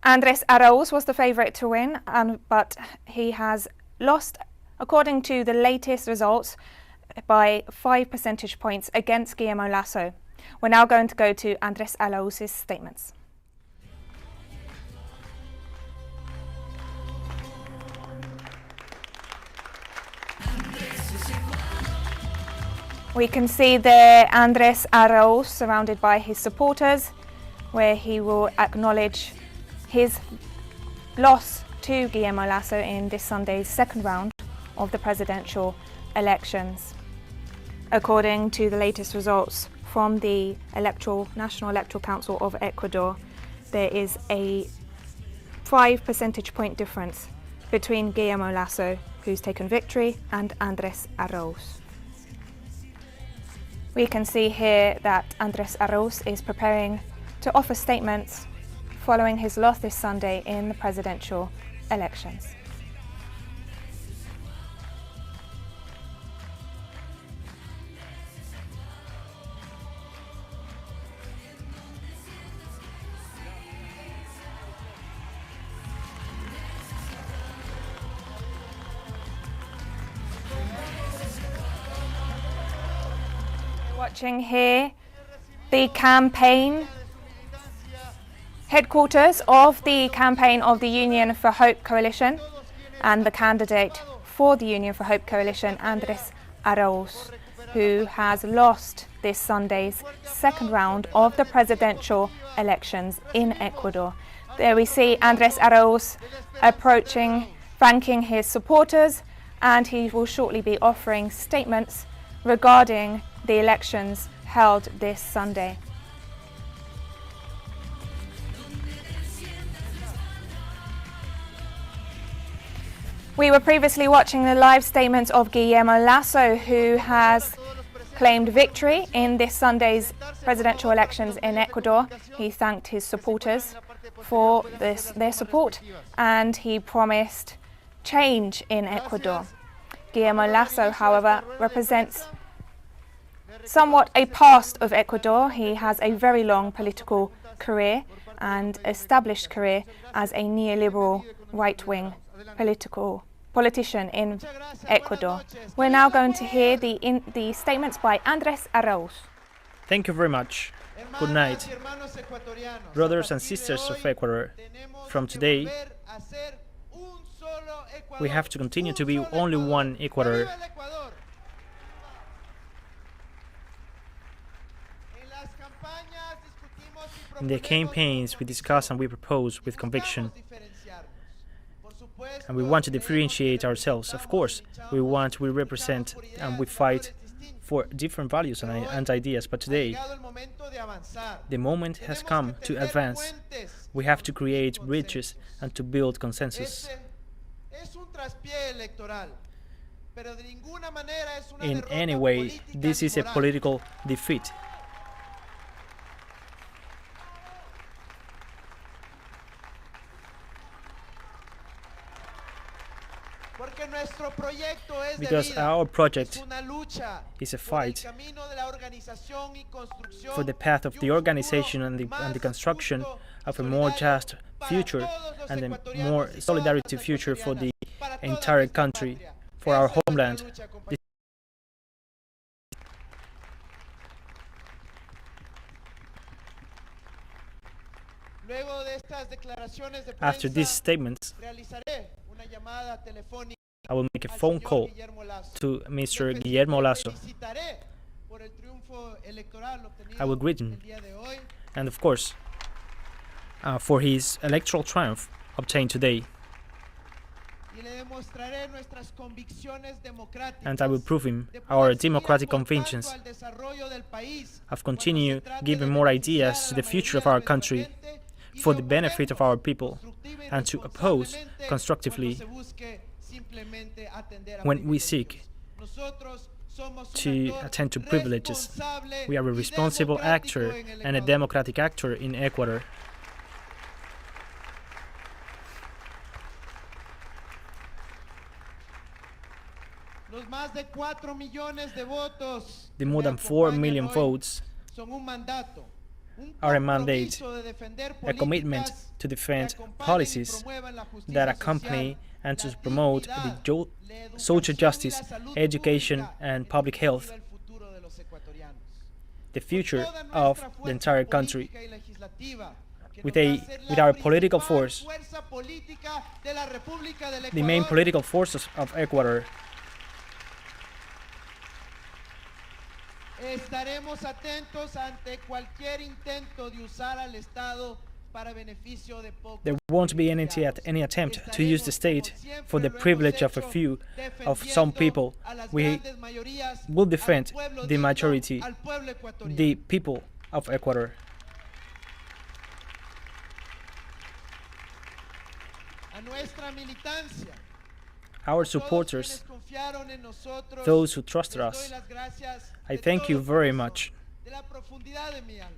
Andrés Arauz was the favourite to win, but he has lost, according to the latest results, by 5 percentage points against Guillermo Lasso. We're now going to go to Andrés Arauz's statements. We can see there Andrés Arauz surrounded by his supporters, where he will acknowledge his loss to Guillermo Lasso in this Sunday's second round of the presidential elections. According to the latest results from the National Electoral Council of Ecuador, there is a 5 percentage point difference between Guillermo Lasso, who's taken victory, and Andrés Arauz. We can see here that Andrés Arauz is preparing to offer statements following his loss this Sunday in the presidential elections. Watching here the campaign headquarters of the campaign of the Union for Hope Coalition and the candidate for the Union for Hope Coalition, Andrés Arauz, who has lost this Sunday's second round of the presidential elections in Ecuador. There we see Andrés Arauz approaching, thanking his supporters, and he will shortly be offering statements regarding the elections held this Sunday. We were previously watching the live statements of Guillermo Lasso, who has claimed victory in this Sunday's presidential elections in Ecuador. He thanked his supporters for their support, and he promised change in Ecuador. Guillermo Lasso, however, represents somewhat a past of Ecuador. He has a very long political career and established career as a neoliberal right-wing politician in Ecuador. We're now going to hear the statements by Andrés Arauz. Thank you very much. Good night. Brothers and sisters of Ecuador, from today, we have to continue to be only one Ecuador. In the campaigns, we discuss and we propose with conviction. And we want to differentiate ourselves. Of course, we represent and we fight for different values and ideas. But today, the moment has come to advance. We have to create bridges and to build consensus. In any way, this is a political defeat. Because our project is a fight for the path of the organization and the construction of a more just future and a more solidarity future for the entire country, for our homeland. After these statements, I will make a phone call to Mr. Guillermo Lasso. I will greet him, and of course, for his electoral triumph obtained today. And I will prove him our democratic convictions. I've continued giving more ideas to the future of our country for the benefit of our people, and to oppose constructively when we seek to attend to privileges. We are a responsible actor and a democratic actor in Ecuador. The more than 4 million votes are a mandate, a commitment to defend policies that accompany and to promote the social justice, education, and public health, the future of the entire country. With our political force, the main political forces of Ecuador, estaremos atentos ante cualquier intento de usar al Estado para beneficio de pocos. there won't be any attempt to use the state for the privilege of a few, of some people. We will defend the majority, the people of Ecuador. A nuestra militancia, Our supporters, those who trusted us, I thank you very much. de la profundidad de mi alma.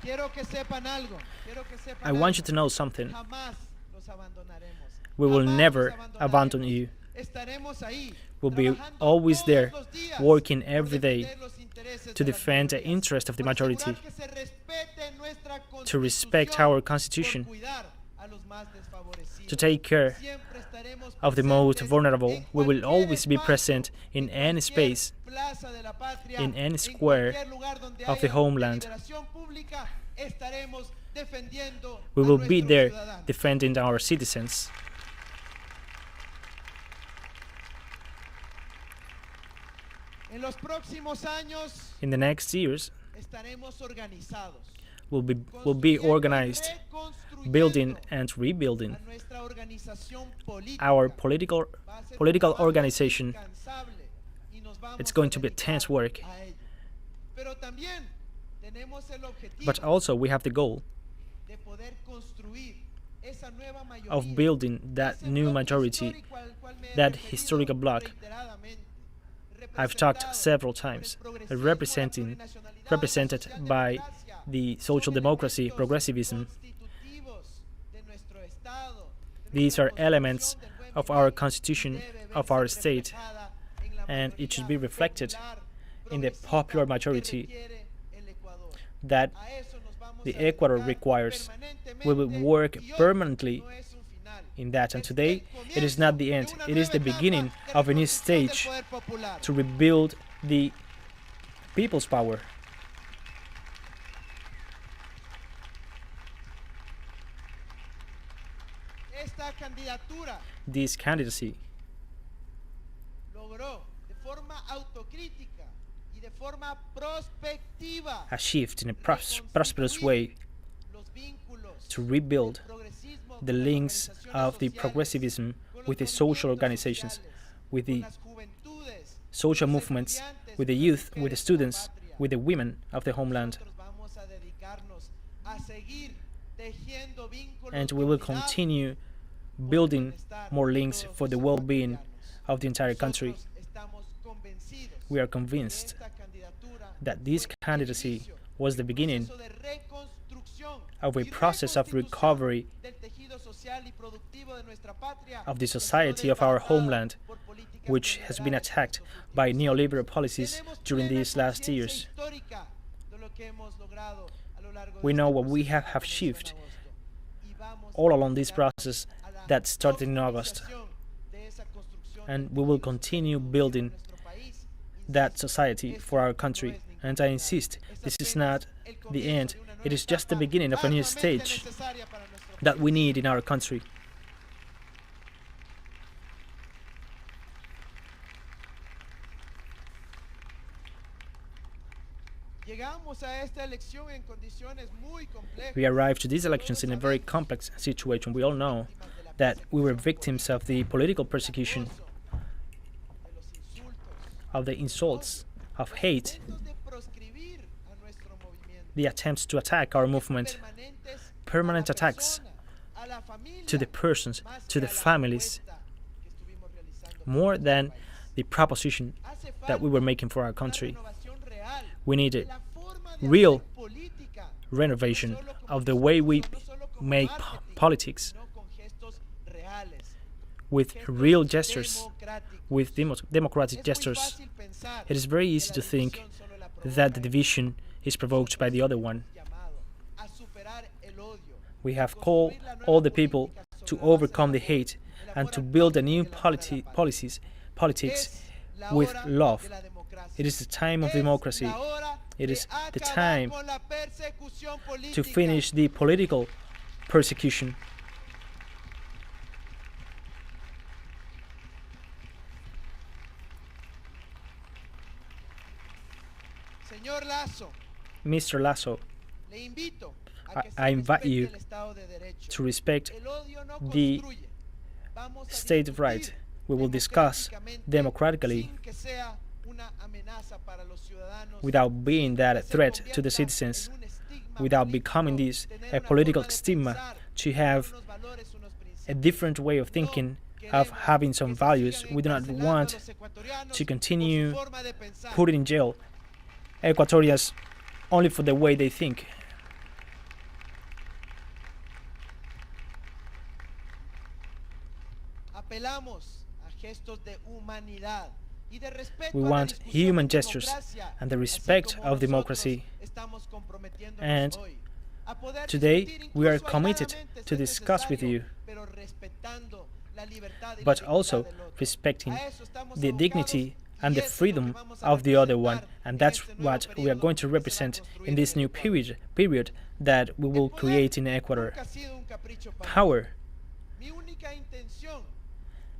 Quiero que sepan algo. I want you to know something. Jamás los abandonaremos. We will Jamás never los abandonaremos. abandon you. Estaremos ahí, We'll be trabajando always todos there, los días working por every day defender los intereses to de las defend the minorías, interest of the por majority, asegurar que se respete nuestra to respect Constitución, our por constitution, cuidar a los más desfavorecidos. to take care Siempre estaremos of the most presentes vulnerable. en We will cualquier always be espacio, present in en any cualquier space, plaza de la patria, in any en square cualquier lugar donde of the haya homeland. deliberación pública, estaremos defendiendo We a will be nuestros there ciudadanos. defending our citizens. En los próximos años In the next years, estaremos organizados, we'll be organized, building and rebuilding a nuestra organización política. our Va a ser political un trabajo organization. incansable y nos vamos It's going a to be dedicar tense work. a ello. Pero también tenemos el objetivo But also we have the goal de poder construir esa nueva mayoría, of building that ese new bloque majority, histórico al cual me he that referido historical bloc. reiteradamente, I've talked representado several por el times, progresismo, la represented plurinacionalidad, la by socialdemocracia. the social democracy, Son progressivism. elementos constitutivos de nuestro Estado, de These nuestra are elements constitución del buen of our vivir, constitution, debe of verse our state, reflejada en la and it should be mayoría reflected popular, in the progresista popular que majority requiere el Ecuador. that A eso nos vamos the a Ecuador dedicar requires. permanentemente, We will work y hoy permanently no es un final, in that. And es today, el it is not the comienzo end, de una it is the nueva etapa beginning de of a new reconstrucción del stage poder popular. to rebuild the people's power. Esta candidatura This candidacy logró de forma autocrítica y de forma prospectiva achieved in a prosperous way los vínculos to rebuild del progresismo the con las links organizaciones of the sociales, progressivism con with the los social movimientos organizations, sociales, with con the las juventudes, social con los movements, estudiantes, with the con las youth, with the mujeres de la students, patria. with the women of the homeland. Nosotros vamos a dedicarnos a seguir tejiendo vínculos And de we will unidad continue building more links for the well-being of the entire country. Nosotros estamos convencidos We are que convinced esta candidatura that this fue el candidacy inicio was the de un beginning proceso de reconstrucción of a y process of reconstitución recovery del tejido social y productivo de nuestra patria, of the que ha sido society of our devastada homeland, por políticas which has been neoliberales attacked en estos by últimos neoliberal años. policies Tenemos during plena these last conciencia years. histórica de lo que hemos logrado a lo largo de We este know what we proceso have que comenzó en achieved agosto. Y vamos all a along this dedicar process a la that started in August, profundización de esa construcción and del we will tejido continue social building de nuestro país. that Insisto, society for our esto country. no es ningún And I final. insist, Es this is apenas not el the comienzo end, de una it nueva is just the etapa beginning of a new arduamente stage necesaria para nuestro that we país. need in our country. Llegamos a esta elección en condiciones muy complejas. We arrived to these elections in a very complex situation. We all know that we were victims of the political persecution, De los insultos, of the insults, of hate, intentos de proscribir a nuestro movimiento, the attempts to attack our movement, permanentes permanent a la attacks persona, a la familia, to the persons, más to que the a la families, apuesta que estuvimos realizando por more nuestro than país. the proposition Hace that we falta were making for our una country. renovación real We need de a la forma de real hacer política, renovation no solo como of the way we discurso, no solo como make marketing, politics, sino con gestos reales, with gestos real gestures, democráticos. with democratic Es muy gestures. fácil pensar It is very que easy la to think división solo la that the division is provoked by the other one. We have called all the people to overcome the hate and to build a new politics with love. It is the time of democracy. It is the time to finish the political persecution. Señor Lasso, Mr. Lasso, le invito I invite you to respect the state of right. We will discuss democratically without being that threat to the citizens, without becoming this a political stigma, to have a different way of thinking, of having some values. We do not want to continue putting in jail Ecuadorians only for the way they think. We want human gestures and the respect of democracy. And today we are committed to discuss with you, but also respecting the dignity and the freedom of the other one. And that's what we are going to represent in this new period that we will create in Ecuador. Power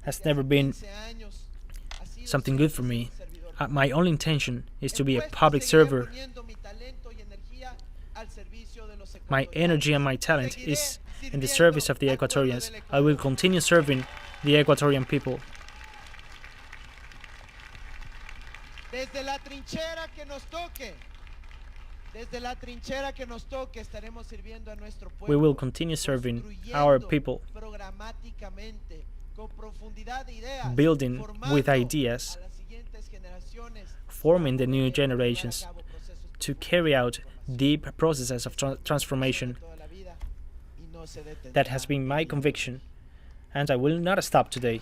has never been something good for me. My only intention is to be a public server. My energy and my talent is in the service of the Ecuadorians. I will continue serving the Ecuadorian people. We will continue serving our people, building with ideas, forming the new generations to carry out deep processes of transformation. That has been my conviction, and I will not stop today.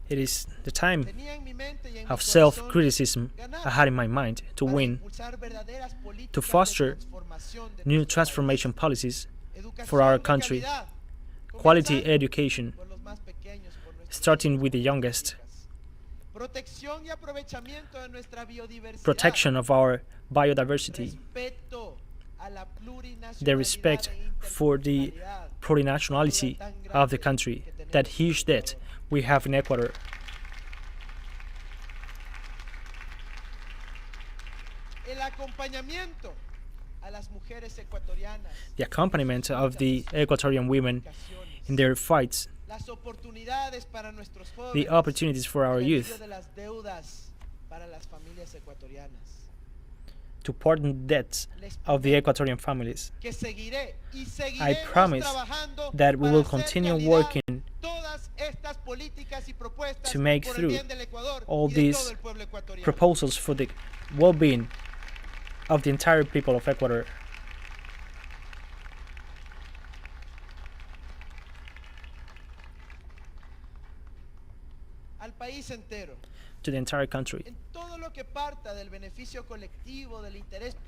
It is the time of self-criticism I had in my mind to win, to foster new transformation policies for our country, quality education, starting with the youngest, protection of our biodiversity, the respect for the plurinationality of the country, that huge debt we have in Ecuador. The accompaniment of the Ecuadorian women in their fights, the opportunities for our youth, to pardon debts of the Ecuadorian families. I promise that we will continue working to make through all these proposals for the well-being of the entire people of Ecuador. To the entire country,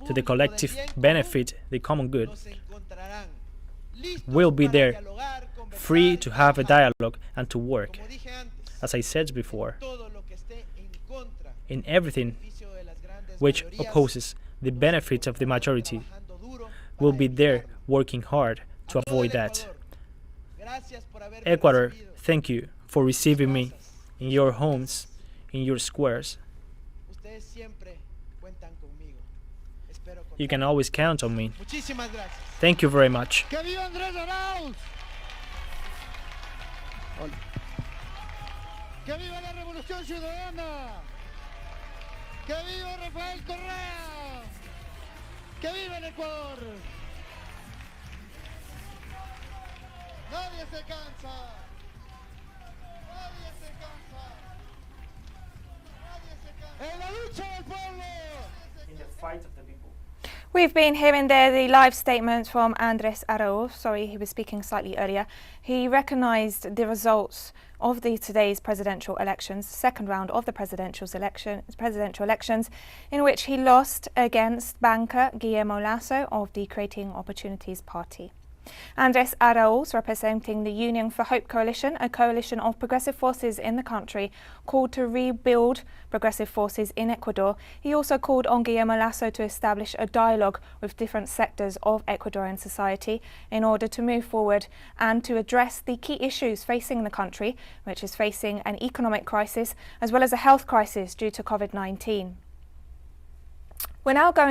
to the collective benefit, the common good, will be there, free to have a dialogue and to work. As I said before, in everything which opposes the benefit of the majority, will be there working hard to avoid that. Ecuador, thank you for receiving me in your homes, in your squares. You can always count on me. Thank you very much. ¡Que viva Andrés Arauz! ¡Que viva la Revolución Ciudadana! ¡Que viva Rafael Correa! ¡Que viva el Ecuador! Nadie se cansa. Nadie se cansa. Nadie se cansa. En la lucha del pueblo. In the fight of the people. We've been hearing there the live statement from Andrés Arauz. Sorry, he was speaking slightly earlier. He recognised the results of today's presidential elections, second round of the presidential elections, in which he lost against banker Guillermo Lasso of the Creating Opportunities Party. Andrés Arauz, representing the Union for Hope coalition, a coalition of progressive forces in the country, called to rebuild progressive forces in Ecuador. He also called on Guillermo Lasso to establish a dialogue with different sectors of Ecuadorian society in order to move forward and to address the key issues facing the country, which is facing an economic crisis as well as a health crisis due to COVID-19. We're now going